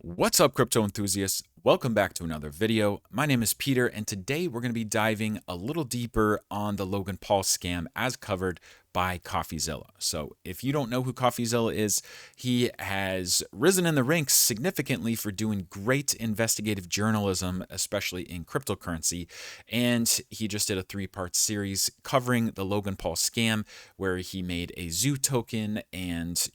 What's up, crypto enthusiasts? Welcome back to another video. My name is Peter, and today we're going to be diving a little deeper on the Logan Paul scam as covered by Coffeezilla. So if you don't know who Coffeezilla is, he has risen in the ranks significantly for doing great investigative journalism, especially in cryptocurrency. And he just did a 3-part series covering the Logan Paul scam, where he made a zoo token. And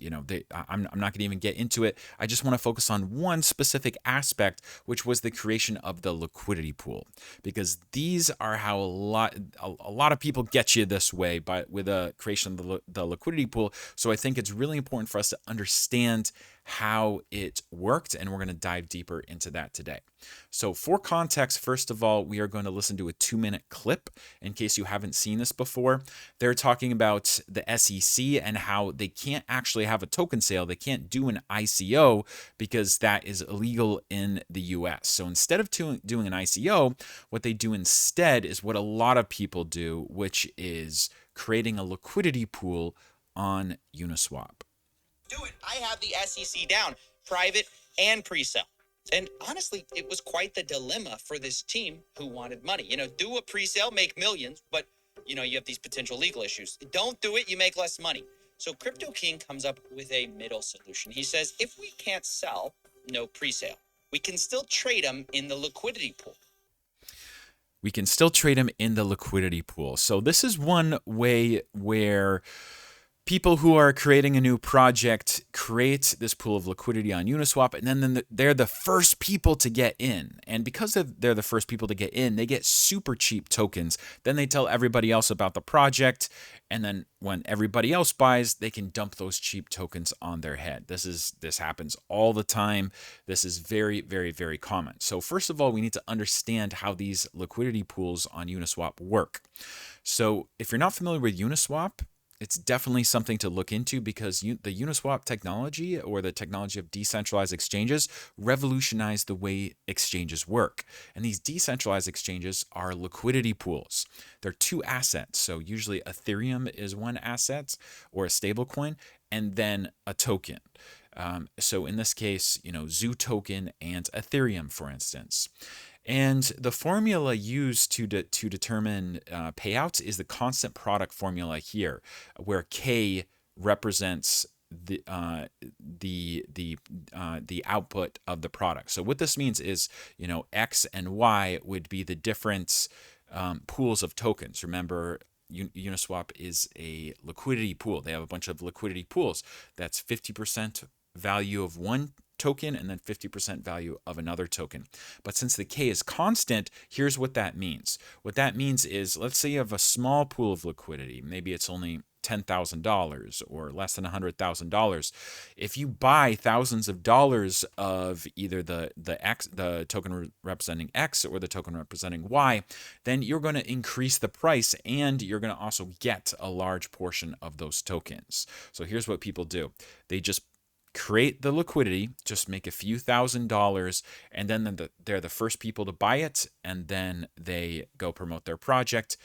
I'm not going to even get into it. I just want to focus on one specific aspect, which was the creation of the liquidity pool, because these are how a lot of people get you this way, but with a creation of the liquidity pool. So I think it's really important for us to understand how it worked, and we're going to dive deeper into that today. So for context, first of all, we are going to listen to a 2-minute clip in case you haven't seen this before. They're talking about the SEC and how they can't actually have a token sale. They can't do an ICO because that is illegal in the US. So instead of doing an ICO, what they do instead is what a lot of people do, which is creating a liquidity pool on Uniswap. Do it. I have the SEC down, private and pre-sale. And honestly, it was quite the dilemma for this team who wanted money. Do a pre-sale, make millions, but you have these potential legal issues. Don't do it, you make less money. So Crypto King comes up with a middle solution. He says, if we can't sell, no pre-sale. We can still trade them in the liquidity pool. We can still trade them in the liquidity pool. So this is one way where people who are creating a new project create this pool of liquidity on Uniswap, and then they're the first people to get in. And because they're the first people to get in, they get super cheap tokens. Then they tell everybody else about the project, and then when everybody else buys, they can dump those cheap tokens on their head. This happens all the time. This is very, very, very common. So first of all, we need to understand how these liquidity pools on Uniswap work. So if you're not familiar with Uniswap, it's definitely something to look into, because the Uniswap technology, or the technology of decentralized exchanges, revolutionized the way exchanges work. And these decentralized exchanges are liquidity pools. They're two assets. So usually Ethereum is one asset, or a stable coin, and then a token. So in this case, Zoo token and Ethereum, for instance. And the formula used to determine payouts is the constant product formula here, where K represents the output of the product. So what this means is, X and Y would be the different pools of tokens. Remember, Uniswap is a liquidity pool. They have a bunch of liquidity pools. That's 50% value of one token and then 50% value of another token. But since the K is constant, here's what that means. What that means is, let's say you have a small pool of liquidity. Maybe it's only $10,000 or less than $100,000. If you buy thousands of dollars of either the token representing X or the token representing Y, then you're going to increase the price, and you're going to also get a large portion of those tokens. So here's what people do. They just create the liquidity, just make a few $1,000s, and then they're the first people to buy it, and then they go promote their project.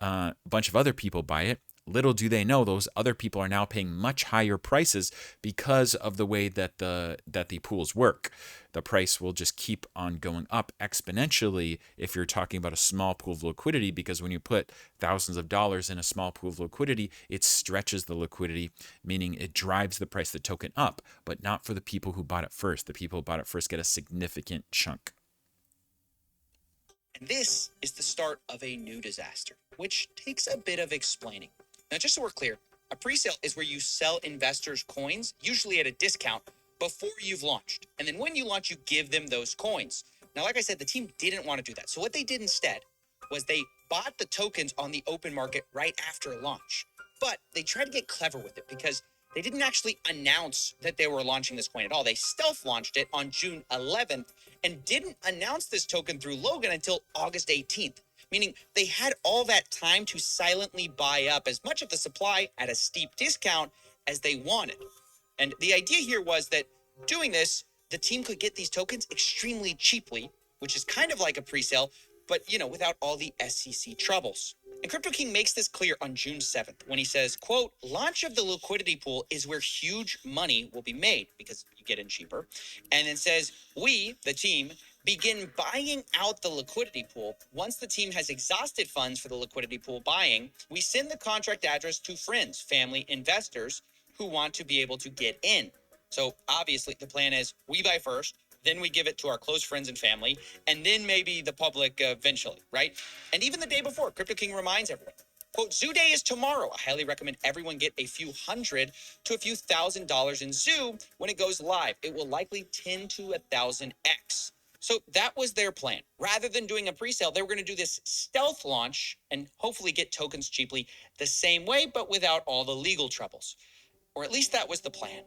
A bunch of other people buy it. Little do they know, those other people are now paying much higher prices because of the way that the pools work. The price will just keep on going up exponentially if you're talking about a small pool of liquidity, because when you put thousands of dollars in a small pool of liquidity, it stretches the liquidity, meaning it drives the price of the token up, but not for the people who bought it first. The people who bought it first get a significant chunk. And this is the start of a new disaster, which takes a bit of explaining. Now, just so we're clear, a pre-sale is where you sell investors coins, usually at a discount, before you've launched. And then when you launch, you give them those coins. Now, like I said, the team didn't want to do that. So what they did instead was they bought the tokens on the open market right after launch. But they tried to get clever with it, because they didn't actually announce that they were launching this coin at all. They stealth launched it on June 11th and didn't announce this token through Logan until August 18th. Meaning they had all that time to silently buy up as much of the supply at a steep discount as they wanted. And the idea here was that doing this, the team could get these tokens extremely cheaply, which is kind of like a pre-sale, but without all the SEC troubles. And Crypto King makes this clear on June 7th when he says, quote, launch of the liquidity pool is where huge money will be made because you get in cheaper. And then says, we, the team, begin buying out the liquidity pool. Once the team has exhausted funds for the liquidity pool buying, we send the contract address to friends, family, investors who want to be able to get in. So obviously the plan is we buy first, then we give it to our close friends and family, and then maybe the public eventually, right? And even the day before, Crypto King reminds everyone, quote, Zoo Day is tomorrow. I highly recommend everyone get a few hundred to a few $1,000s in Zoo when it goes live. It will likely 10 to 1,000x. So that was their plan. Rather than doing a pre-sale, they were going to do this stealth launch and hopefully get tokens cheaply the same way, but without all the legal troubles. Or at least that was the plan.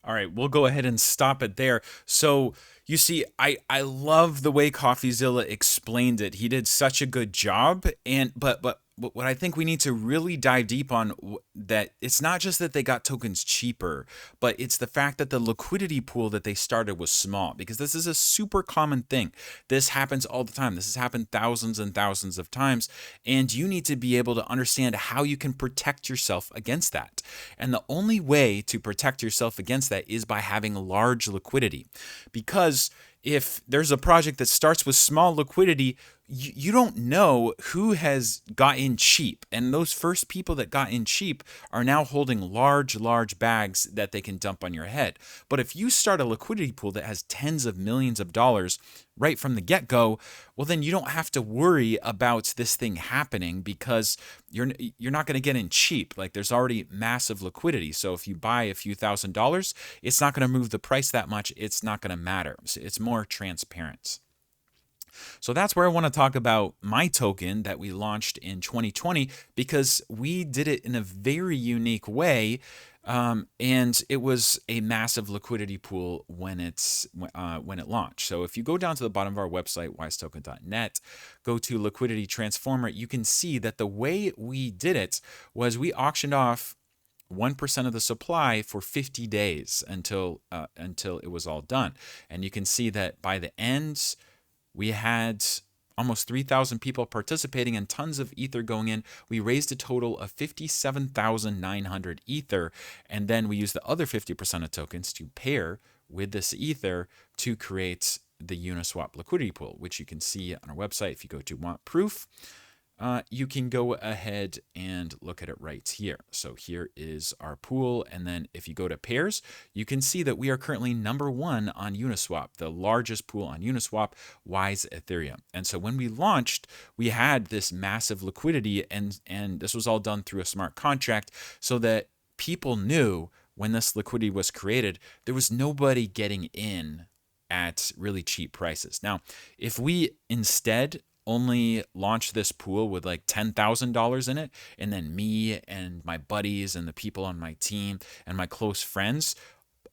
All right, we'll go ahead and stop it there. So you see, I love the way Coffeezilla explained it. He did such a good job. And but what I think we need to really dive deep on that it's not just that they got tokens cheaper, but it's the fact that the liquidity pool that they started was small, because this is a super common thing. This happens all the time. This has happened thousands and thousands of times, and you need to be able to understand how you can protect yourself against that. And the only way to protect yourself against that is by having large liquidity, because if there's a project that starts with small liquidity, you don't know who has got in cheap. And those first people that got in cheap are now holding large bags that they can dump on your head. But if you start a liquidity pool that has tens of millions of dollars right from the get-go, well, then you don't have to worry about this thing happening, because you're not going to get in cheap. Like, there's already massive liquidity. So if you buy a few $1,000s, it's not going to move the price that much. It's not going to matter. It's more transparent. So that's where I want to talk about my token that we launched in 2020, because we did it in a very unique way. And it was a massive liquidity pool when it launched. So if you go down to the bottom of our website, wisetoken.net, go to Liquidity Transformer, you can see that the way we did it was we auctioned off 1% of the supply for 50 days until it was all done. And you can see that by the end, we had almost 3,000 people participating and tons of ether going in. We raised a total of 57,900 ether, and then we used the other 50% of tokens to pair with this ether to create the Uniswap liquidity pool, which you can see on our website. If you go to Want Proof, you can go ahead and look at it right here. So here is our pool. And then if you go to pairs, you can see that we are currently #1 on Uniswap, the largest pool on Uniswap, Wise Ethereum. And so when we launched, we had this massive liquidity, and this was all done through a smart contract, so that people knew when this liquidity was created, there was nobody getting in at really cheap prices. Now, if we instead only launch this pool with like $10,000 in it, and then me and my buddies and the people on my team and my close friends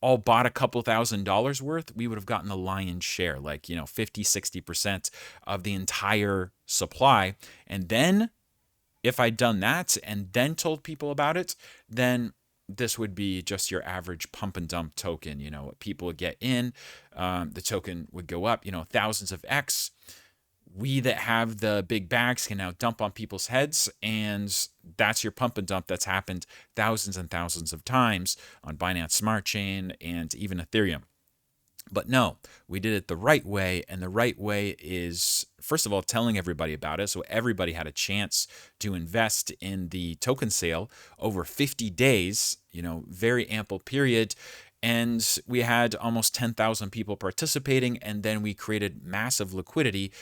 all bought a couple $1,000s worth, we would have gotten the lion's share, like, 50-60% of the entire supply. And then if I'd done that and then told people about it, then this would be just your average pump and dump token. People would get in, the token would go up, thousands of X. We that have the big bags can now dump on people's heads, and that's your pump and dump that's happened thousands and thousands of times on Binance Smart Chain and even Ethereum. But no, we did it the right way, and the right way is, first of all, telling everybody about it, so everybody had a chance to invest in the token sale over 50 days, very ample period. And we had almost 10,000 people participating, and then we created massive liquidity.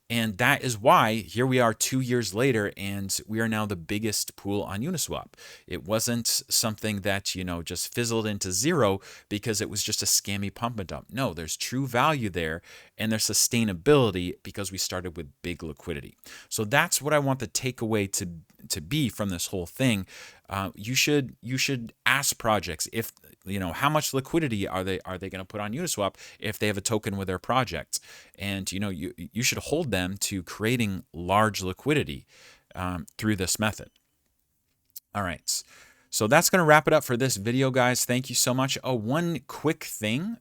And that is why here we are 2 years later, and we are now the biggest pool on Uniswap. It wasn't something that, just fizzled into zero because it was just a scammy pump and dump. No, there's true value there, and there's sustainability because we started with big liquidity. So that's what I want the takeaway to be from this whole thing. You should ask projects if how much liquidity are they going to put on Uniswap if they have a token with their project, and you should hold them to creating large liquidity through this method. All right, so that's going to wrap it up for this video, guys. Thank you so much. Oh, one quick thing,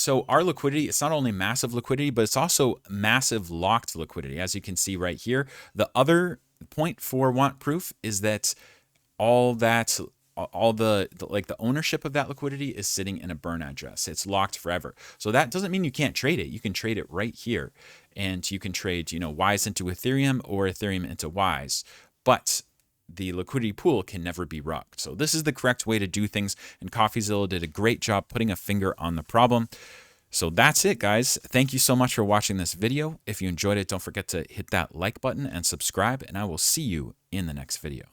So our liquidity, it's not only massive liquidity, but it's also massive locked liquidity. As you can see right here, the other point for want proof is that all the like the ownership of that liquidity is sitting in a burn address. It's locked forever. So that doesn't mean you can't trade it. You can trade it right here, and you can trade, you know, Wise into Ethereum or Ethereum into Wise, but the liquidity pool can never be rocked. So this is the correct way to do things, and Coffeezilla did a great job putting a finger on the problem. So that's it, guys. Thank you so much for watching this video. If you enjoyed it, don't forget to hit that like button and subscribe, and I will see you in the next video.